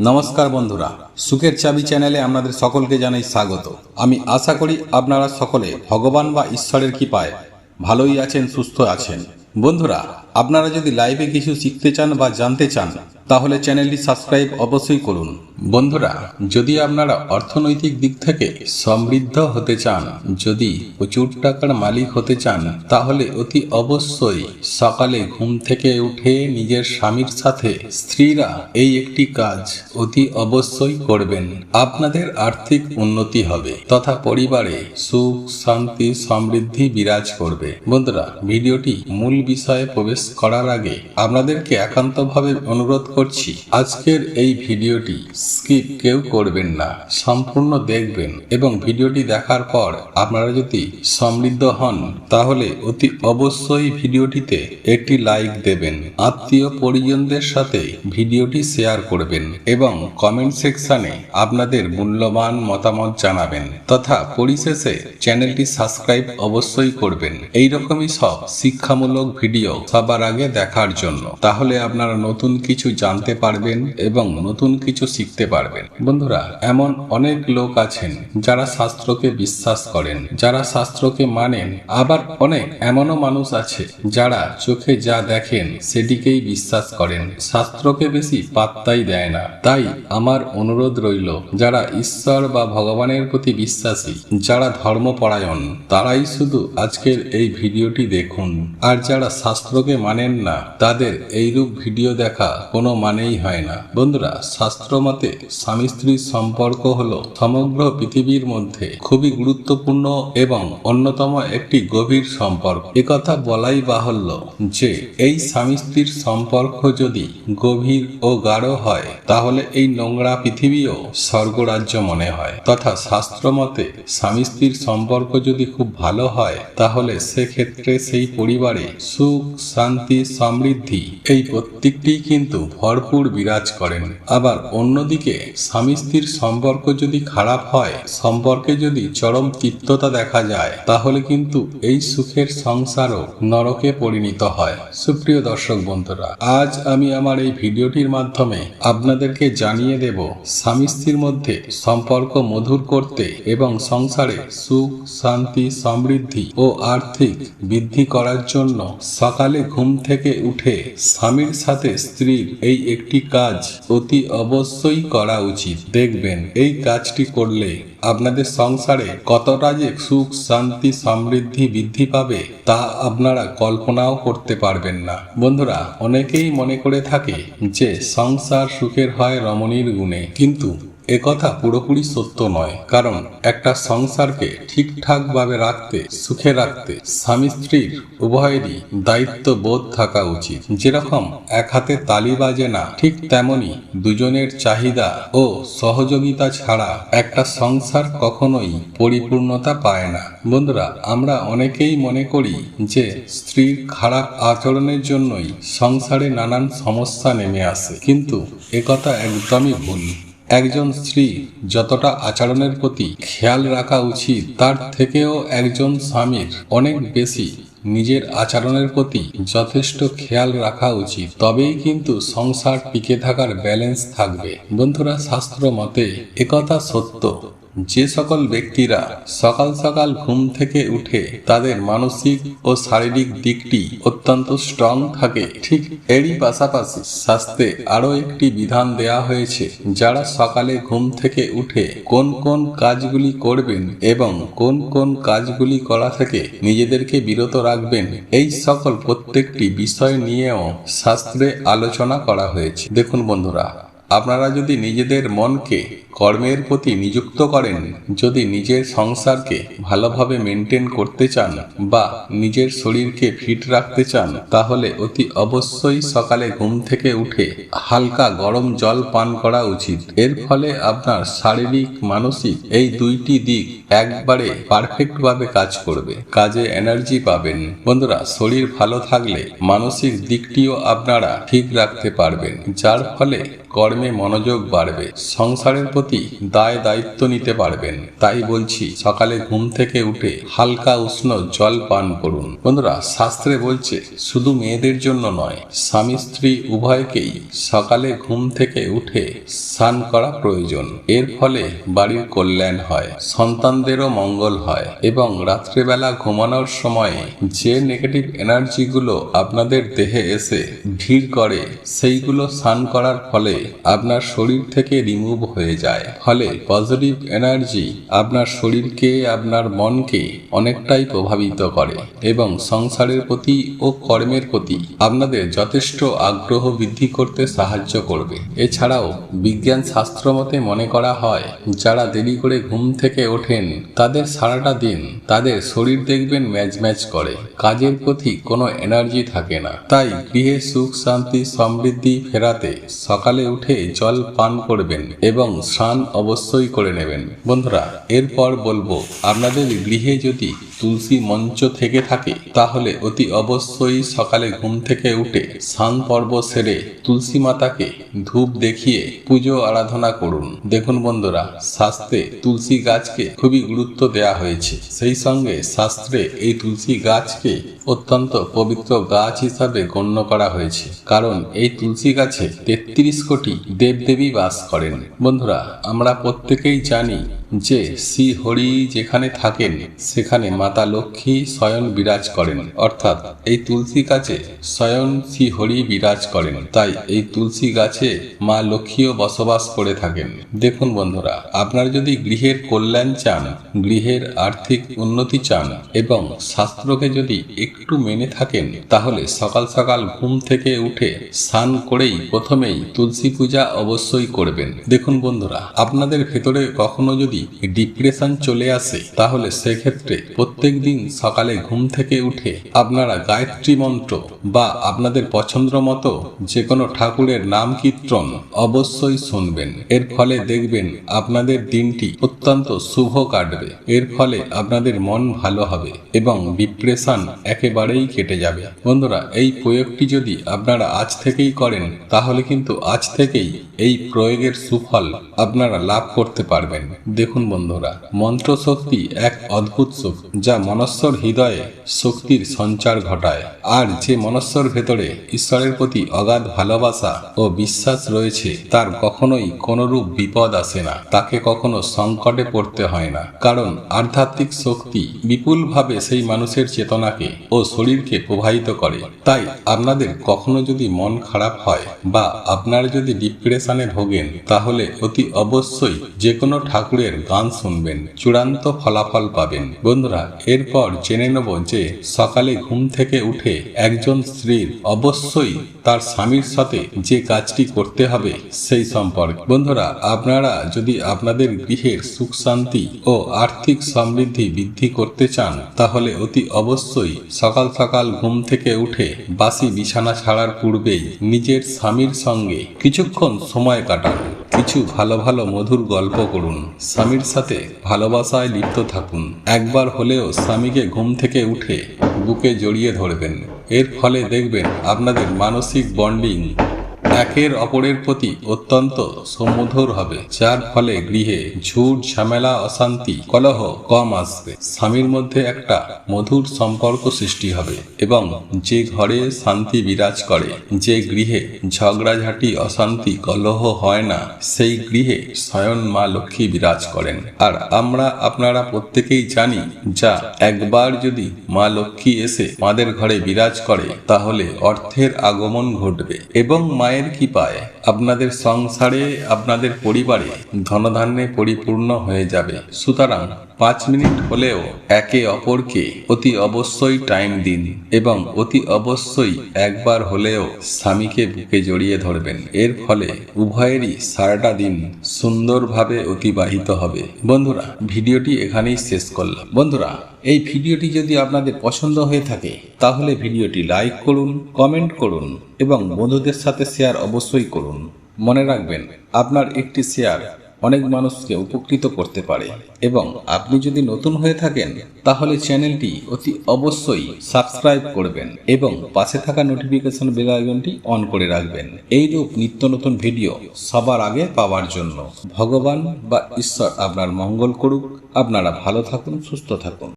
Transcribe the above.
নমস্কার বন্ধুরা, সুখের চাবি চ্যানেলে আপনাদের সকলকে জানাই স্বাগত। আমি আশা করি আপনারা সকলে ভগবান বা ঈশ্বরের কৃপায় ভালোই আছেন, সুস্থ আছেন। বন্ধুরা, আপনারা যদি লাইভে কিছু শিখতে চান বা জানতে চান তাহলে চ্যানেলটি সাবস্ক্রাইব অবশ্যই করুন। বন্ধুরা, যদি আপনারা অর্থনৈতিক দিক থেকে সমৃদ্ধ হতে চান, যদি প্রচুর টাকার মালিক হতে চান, তাহলে অতি অবশ্যই সকালে ঘুম থেকে উঠে নিজের স্বামীর সাথে স্ত্রীরা এই একটি কাজ অতি অবশ্যই করবেন। আপনাদের আর্থিক উন্নতি হবে তথা পরিবারে সুখ শান্তি সমৃদ্ধি বিরাজ করবে। বন্ধুরা, ভিডিওটি মূল বিষয়ে প্রবেশ করার আগে আপনাদেরকে একান্তভাবে অনুরোধ করছি, আজকের এই ভিডিওটি স্কিপ কেউ করবেন না, সম্পূর্ণ দেখবেন এবং ভিডিওটি দেখার পর আপনারা যদি সমৃদ্ধ হন তাহলে অতি অবশ্যই ভিডিওটিতে একটি লাইক দেবেন, আত্মীয় পরিজনদের সাথে ভিডিওটি শেয়ার করবেন এবং কমেন্ট সেকশনে আপনাদের মূল্যবান মতামত জানাবেন তথা পরিশেষে চ্যানেলটি সাবস্ক্রাইব অবশ্যই করবেন এইরকমই সব শিক্ষামূলক ভিডিও সবার আগে দেখার জন্য। তাহলে আপনারা নতুন কিছু জানতে পারবেন এবং নতুন কিছু শিখতে পারবেন। বন্ধুরা, এমন অনেক লোক আছেন যারা শাস্ত্রকে বিশ্বাস করেন, যারা শাস্ত্রকে মানেন, আবার অনেক এমনও মানুষ আছে যারা চোখে যা দেখেন সেটিকেই বিশ্বাস করেন, শাস্ত্রকে বেশি পাত্তাই দেয় না। তাই আমার অনুরোধ রইল, যারা ঈশ্বর বা ভগবানের প্রতি বিশ্বাসী, যারা ধর্মপরায়ণ, তারাই শুধু আজকের এই ভিডিওটি দেখুন। আর যারা শাস্ত্রকে মানেন না তাদের এইরূপ ভিডিও দেখা কোনো মানেই হয় না। বন্ধুরা, শাস্ত্র মতে স্বামী স্ত্রীর সম্পর্ক হলো সমগ্র পৃথিবীর মধ্যে খুবই গুরুত্বপূর্ণ এবং অন্যতম একটি গভীর সম্পর্ক। একথা বলাই বাহুল্য যে এই স্বামী স্ত্রীর সম্পর্ক যদি গভীর ও গাঢ় হয় তাহলে এই নোংরা পৃথিবীও স্বর্গরাজ্য মনে হয়। তথা শাস্ত্র মতে স্বামী স্ত্রীর সম্পর্ক যদি খুব ভালো হয় তাহলে সেক্ষেত্রে সেই পরিবারে সুখ শান্তি সমৃদ্ধি এই প্রত্যেকটি কিন্তু ভরপুর বিরাজ করেন। আবার অন্যদিকে স্বামী স্ত্রীর সম্পর্ক যদি খারাপ হয়, সম্পর্কে যদি চরম তিক্ততা দেখা যায়, তাহলে কিন্তু এই সুখের সংসারও নরকে পরিণত হয়। সুপ্রিয় দর্শক বন্ধুরা, আজ আমি আমার এই ভিডিওটির মাধ্যমে আপনাদেরকে জানিয়ে দেব স্বামী স্ত্রীর মধ্যে সম্পর্ক মধুর করতে এবং সংসারে সুখ শান্তি সমৃদ্ধি ও আর্থিক বৃদ্ধি করার জন্য সকালে ঘুম থেকে উঠে স্বামীর সাথে স্ত্রীর এই একটি কাজ অতি অবশ্যই করা উচিত। দেখবেন এই কাজটি করলে আপনাদের সংসারে কতটা যে সুখ শান্তি সমৃদ্ধি বৃদ্ধি পাবে তা আপনারা কল্পনাও করতে পারবেন না। বন্ধুরা, অনেকেই মনে করে থাকে যে সংসার সুখের হয় রমণীর গুণে, কিন্তু একথা পুরোপুরি সত্য নয়। কারণ একটা সংসারকে ঠিকঠাক ভাবে রাখতে, সুখে রাখতে স্বামী স্ত্রীর উভয়েরই দায়িত্ব বোধ থাকা উচিত। যেরকম এক হাতে তালি বাজে না, ঠিক তেমনি দুজনের চাহিদা ও সহযোগিতা ছাড়া একটা সংসার কখনোই পরিপূর্ণতা পায় না। বন্ধুরা, আমরা অনেকেই মনে করি যে স্ত্রীর খারাপ আচরণের জন্যই সংসারে নানান সমস্যা নেমে আসে, কিন্তু একথা একদমই ভুল। একজন স্ত্রী যতটা আচরণের প্রতি খেয়াল রাখা উচিত, তার থেকেও একজন স্বামীর অনেক বেশি নিজের আচরণের প্রতি যথেষ্ট খেয়াল রাখা উচিত। তবেই কিন্তু সংসার টিকে থাকার ব্যালেন্স থাকবে। বন্ধুরা, শাস্ত্র মতে একথা সত্য, যে সকল ব্যক্তিরা সকাল সকাল ঘুম থেকে উঠে তাদের মানসিক ও শারীরিক দিকটি অত্যন্ত স্ট্রং থাকে, ঠিক এরই পাশাপাশি শাস্ত্রে আরো একটি বিধান দেয়া হয়েছে, যারা সকালে ঘুম থেকে উঠে কোন কোন কাজগুলি করবেন এবং কোন কোন কাজগুলি করা থেকে নিজেদেরকে বিরত রাখবেন, এই সকল প্রত্যেকটি বিষয় নিয়েও শাস্ত্রে আলোচনা করা হয়েছে। দেখুন বন্ধুরা, আপনারা যদি নিজেদের মনকে কর্মের প্রতি নিযুক্ত করেন, যদি নিজের সংসারকে ভালোভাবে মেনটেন করতে চান বা নিজের শরীরকে ফিট রাখতে চান, তাহলে অতি অবশ্যই সকালে ঘুম থেকে উঠে হালকা গরম জল পান করা উচিত। এর ফলে আপনার শারীরিক মানসিক এই দুইটি দিক একবারে পারফেক্ট ভাবে কাজ করবে, কাজে এনার্জি পাবেন। বন্ধুরা, শরীর ভালো থাকলে মানসিক দিকটিও আপনারা ঠিক রাখতে পারবেন, যার ফলে কর্মে কর্মে মনোযোগ বাড়বে, সংসারের প্রতি দায় দায়িত্ব নিতে পারবেন। তাই বলছি, সকালে ঘুম থেকে উঠে হালকা উষ্ণ জল পান করুন। বন্ধুরা, শাস্ত্রে বলছে শুধু মেয়েদের জন্য নয়, স্বামী স্ত্রী উভয়কেই সকালে ঘুম থেকে উঠে স্নান করা প্রয়োজন। এর ফলে বাড়ির কল্যাণ হয়, সন্তানদেরও মঙ্গল হয় এবং রাত্রেবেলা ঘুমানোর সময় যে নেগেটিভ এনার্জিগুলো আপনাদের দেহে এসে ভিড় করে, সেইগুলো স্নান করার ফলে আপনার শরীর থেকে রিমুভ হয়ে যায়। ফলে পজিটিভ এনার্জি আপনার শরীরকে, আপনার মনকে অনেকটাই প্রভাবিত করে এবং সংসারের প্রতি ও কর্মের প্রতি আপনাদের যথেষ্ট আগ্রহ বৃদ্ধি করতে সাহায্য করবে। এছাড়াও বিজ্ঞান শাস্ত্র মতে মনে করা হয়, যারা দেরি করে ঘুম থেকে ওঠেন তাদের সারাটা দিন তাদের শরীর দেখবেন ম্যাচ করে, কাজের প্রতি কোনো এনার্জি থাকে না। তাই গৃহে সুখ শান্তি সমৃদ্ধি ফেরাতে সকালে উঠে জল পান করবেন এবং স্নান অবশ্যই করে নেবেন। বন্ধুরা, এরপর বলবো, আপনাদের গৃহে যদি তুলসী মঞ্চ থেকে থাকে তাহলে অতি অবশ্যই সকালে ঘুম থেকে উঠে স্নান পর্ব সেরে তুলসী মাতাকে ধূপ দেখিয়ে পুজো আরাধনা করুন। দেখুন বন্ধুরা, শাস্ত্রে তুলসী গাছকে খুবই গুরুত্ব দেয়া হয়েছে। সেই সঙ্গে শাস্ত্রে এই তুলসী গাছকে অত্যন্ত পবিত্র গাছ হিসাবে গণ্য করা হয়েছে, কারণ এই তুলসী গাছে 33 কোটি দেবদেবী বাস করেন। বন্ধুরা, আমরা প্রত্যেকেই জানি যে শ্রী হরি যেখানে থাকেন সেখানে মাতা লক্ষ্মী স্বয়ং বিরাজ করেন, অর্থাৎ এই তুলসী গাছে স্বয়ং শ্রী হরি বিরাজ করেন। তাই এই তুলসী গাছে মা লক্ষ্মীও বসবাস করে থাকেন। দেখুন বন্ধুরা, আপনারা যদি গৃহের কল্যাণ চান, গৃহের আর্থিক উন্নতি চান এবং শাস্ত্রকে যদি একটু মেনে থাকেন, তাহলে সকাল সকাল ঘুম থেকে উঠে স্নান করেই প্রথমেই তুলসী পূজা অবশ্যই করবেন। দেখুন বন্ধুরা, আপনাদের ভেতরে কখনো যদি ডিপ্রেশন চলে আসে, তাহলে সেক্ষেত্রে প্রত্যেক দিন সকালে ঘুম থেকে উঠে আপনারা গায়ত্রী মন্ত্র বা আপনাদের পছন্দ মতো যে কোনো ঠাকুরের নাম কীর্তন অবশ্যই শুনবেন। এর ফলে দেখবেন আপনাদের দিনটি অত্যন্ত শুভ কাটবে। এর ফলে আপনাদের মন ভালো হবে এবং ডিপ্রেশন একেবারেই কেটে যাবে। বন্ধুরা, এই প্রয়োগটি যদি আপনারা আজ থেকেই করেন, তাহলে কিন্তু আজ থেকেই এই প্রয়োগের সুফল আপনারা লাভ করতে পারবেন। দেখুন বন্ধুরা, মন্ত্র শক্তি এক অদ্ভুত শক্তি, যা মনুষ্যর হৃদয়ে শক্তির সঞ্চার ঘটায়। আর যে মনুষ্যর ভেতরে ঈশ্বরের প্রতি অগাধ ভালোবাসা ও বিশ্বাস রয়েছে, তার কখনোই কোনরূপ বিপদ আসে না, তাকে কখনো সংকটে পড়তে হয় না। কারণ আধ্যাত্মিক শক্তি বিপুলভাবে সেই মানুষের চেতনাকে ও শরীরকে প্রবাহিত করে। তাই আপনাদের কখনো যদি মন খারাপ হয় বা আপনারা যদি ডিপ্রেশনে ভোগেন, তাহলে অতি অবশ্যই যে কোনো ঠাকুরের গান শুনবেন, চূড়ান্ত ফলাফল পাবেন। বন্ধুরা, এরপর জেনে নেব যে সকালে ঘুম থেকে উঠে একজন স্ত্রীর অবশ্যই তার স্বামীর সাথে যে কাজটি করতে হবে সেই সম্পর্কে। বন্ধুরা, আপনারা যদি আপনাদের গৃহের সুখ শান্তি ও আর্থিক সমৃদ্ধি বৃদ্ধি করতে চান, তাহলে অতি অবশ্যই সকাল সকাল ঘুম থেকে উঠে বাসি বিছানা ছাড়ার পূর্বেই নিজের স্বামীর সঙ্গে কিছুক্ষণ সময় কাটান। কিছু ভালো ভালো মধুর গল্প করুন, স্বামীর সাথে ভালোবাসায় লিপ্ত থাকুন। একবার হলেও স্বামীকে ঘুম থেকে উঠে বুকে জড়িয়ে ধরবেন। এর ফলে দেখবেন আপনাদের মানসিক বন্ডিং একের অপরের প্রতি অত্যন্ত সুমধুর হবে, যার ফলে গৃহে ঝুট ঝামেলা অশান্তি কলহ কম আসবে। স্বামীর মধ্যে একটা মধুর সম্পর্ক সৃষ্টি হবে এবং যে ঘরে শান্তি বিরাজ করে, যে গৃহে ঝগড়াঝাটি অশান্তি কলহ হয় না, সেই গৃহে স্বয়ং মা লক্ষ্মী বিরাজ করেন। আর আমরা আপনারা প্রত্যেকেই জানি, যা একবার যদি মা লক্ষ্মী এসে আমাদের ঘরে বিরাজ করে, তাহলে অর্থের আগমন ঘটবে এবং মায়ের কৃপায় আপনাদের সংসারে, আপনাদের পরিবারে ধনধান্যে পরিপূর্ণ হয়ে যাবে। সুতরাং 5 মিনিট হলেও একে অপরকে অতি অবশ্যই টাইম দিন এবং অতি অবশ্যই একবার হলেও স্বামীকে বুকে জড়িয়ে ধরবেন। এর ফলে উভয়েরই সারাটা দিন সুন্দরভাবে অতিবাহিত হবে। বন্ধুরা, ভিডিওটি এখানেই শেষ করলাম। বন্ধুরা, এই ভিডিওটি যদি আপনাদের পছন্দ হয়ে থাকে, তাহলে ভিডিওটি লাইক করুন, কমেন্ট করুন এবং বন্ধুদের সাথে শেয়ার অবশ্যই করুন। মনে রাখবেন, আপনার একটি শেয়ার অনেক মানুষকে উপকৃত করতে পারে। এবং আপনি যদি নতুন হয়ে থাকেন তাহলে চ্যানেলটি অতি অবশ্যই সাবস্ক্রাইব করবেন এবং পাশে থাকা নোটিফিকেশন বেল আইকনটি অন করে রাখবেন এইরূপ নিত্য নতুন ভিডিও সবার আগে পাওয়ার জন্য। ভগবান বা ঈশ্বর আপনার মঙ্গল করুক। আপনারা ভালো থাকুন, সুস্থ থাকুন।